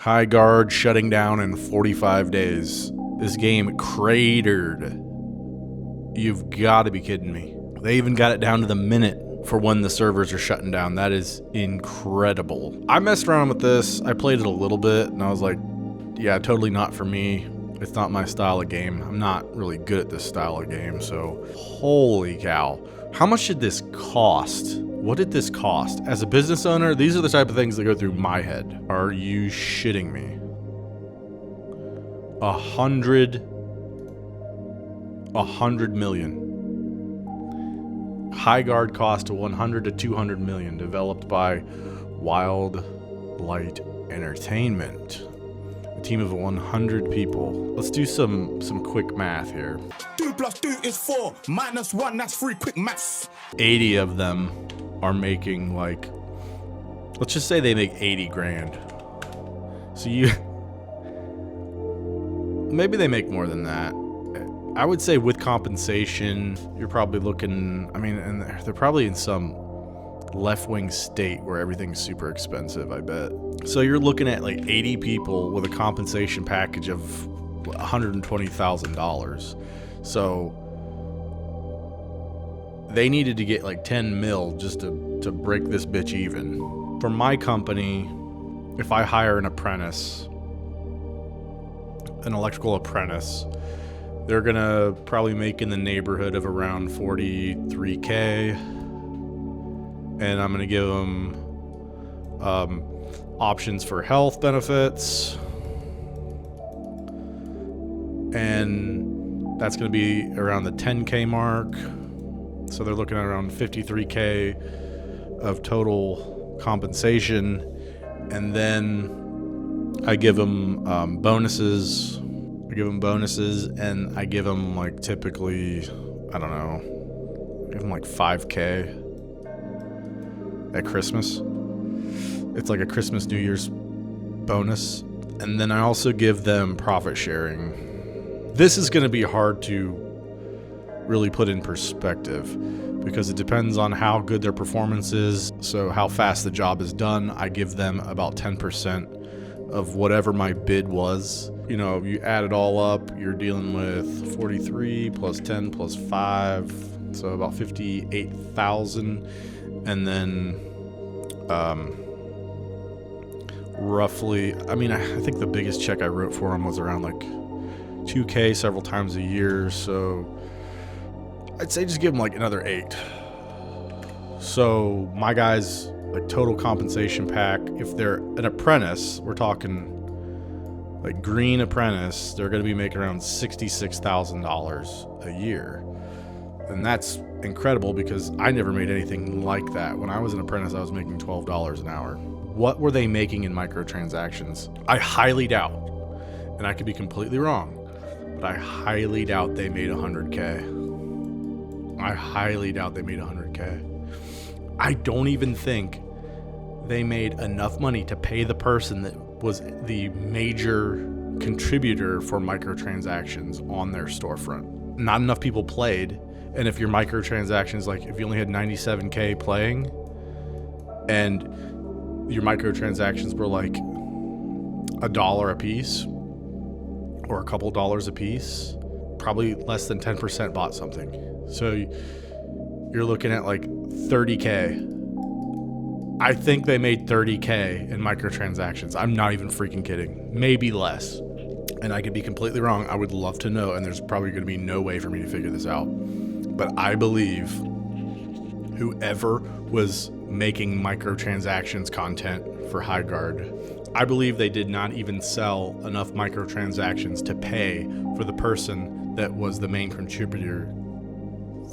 Highguard shutting down in 45 days. This game cratered. You've got to be kidding me. They even got it down to the minute for when the servers are shutting down. That is incredible. I messed around with this. I played it a little bit and I was like, yeah, totally not for me. It's not my style of game. I'm not really good at this style of game, so holy cow. How much did this cost? What did this cost? As a business owner, these are the type of things that go through my head. Are you shitting me? 100 million. Highguard cost 100 to 200 million, developed by Wild Light Entertainment. A team of 100 people. Let's do some quick math here. 2 + 2 is 4, -1, that's 3, quick maths. 80 of them are making, like, let's just say they make 80 grand. So maybe they make more than that. I would say with compensation, you're probably looking, I mean, and they're probably in some left-wing state where everything's super expensive, I bet. So you're looking at like 80 people with a compensation package of $120,000. So they needed to get like 10 mil just to break this bitch even. For my company, if I hire an apprentice, an electrical apprentice, they're gonna probably make in the neighborhood of around 43K, and I'm gonna give them options for health benefits, and that's gonna be around the 10K mark. So they're looking at around 53K of total compensation, and then I give them bonuses. And I give them like typically, I don't know, give them like 5K at Christmas. It's like a Christmas New Year's bonus. And then I also give them profit sharing. This is going to be hard to really put in perspective because it depends on how good their performance is. So how fast the job is done. I give them about 10% of whatever my bid was. You know, you add it all up, you're dealing with 43 plus 10 plus 5, so about 58,000. And then roughly, I mean, I think the biggest check I wrote for them was around like 2K several times a year. So I'd say just give them like another 8. So my guys, like total compensation pack, if they're an apprentice, we're talking like green apprentice, they're going to be making around $66,000 a year. And that's incredible because I never made anything like that. When I was an apprentice, I was making $12 an hour. What were they making in microtransactions? I highly doubt, and I could be completely wrong, but I highly doubt they made 100K. I highly doubt they made 100K. I don't even think they made enough money to pay the person that was the major contributor for microtransactions on their storefront. Not enough people played, and if your microtransactions, like if you only had 97K playing and your microtransactions were like $1 a piece or a couple dollars a piece, probably less than 10% bought something. So you're looking at like 30K. I think they made 30K in microtransactions. I'm not even freaking kidding. Maybe less. And I could be completely wrong. I would love to know, and there's probably going to be no way for me to figure this out. But I believe whoever was making microtransactions content for Highguard, I believe they did not even sell enough microtransactions to pay for the person that was the main contributor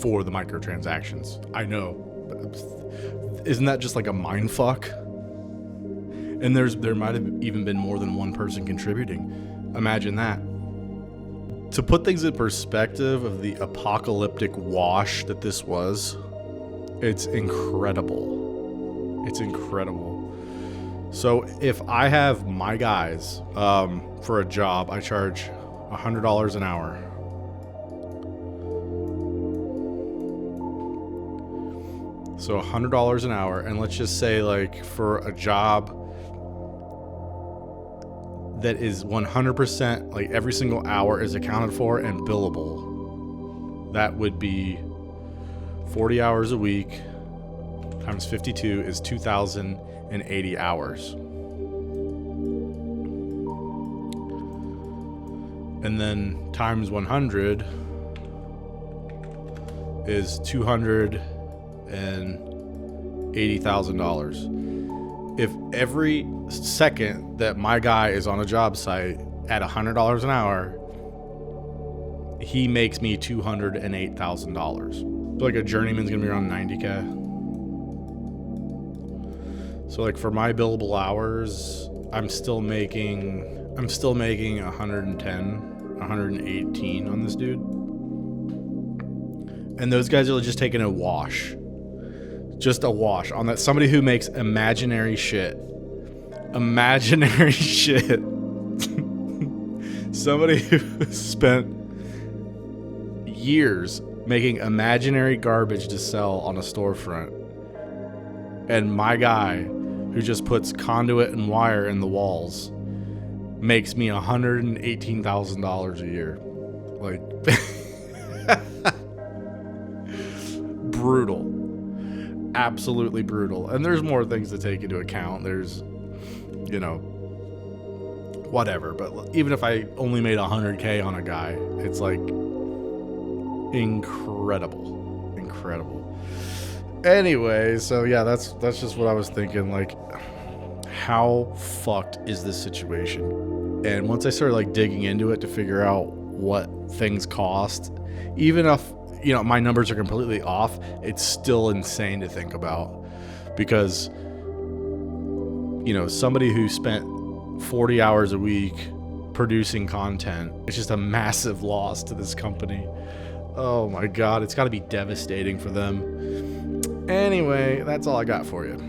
for the microtransactions. I know. Isn't that just like a mind fuck? And there might have even been more than one person contributing. Imagine that. To put things in perspective of the apocalyptic wash that this was, it's incredible. It's incredible. So if I have my guys for a job, I charge $100 an hour. So $100 an hour, and let's just say like for a job that is 100%, like every single hour is accounted for and billable, that would be 40 hours a week times 52 is 2,080 hours. And then times 100 is $280,000. If every second that my guy is on a job site at $100 an hour, he makes me $208,000. So like a journeyman's gonna be around 90K. So like for my billable hours, I'm still making 110, 118 on this dude. And those guys are just taking a wash. Just a wash on that. Somebody who makes imaginary shit. Imaginary shit. Somebody who spent years making imaginary garbage to sell on a storefront. And my guy, who just puts conduit and wire in the walls, makes me $118,000 a year. Like, brutal. Absolutely brutal. And there's more things to take into account. There's, whatever. But even if I only made 100K on a guy, it's like incredible. Anyway, so yeah, that's just what I was thinking. Like, how fucked is this situation? And once I started like digging into it to figure out what things cost, even if my numbers are completely off, it's still insane to think about. Because somebody who spent 40 hours a week producing content, it's just a massive loss to this company. Oh my god, it's got to be devastating for them. Anyway, that's all I got for you.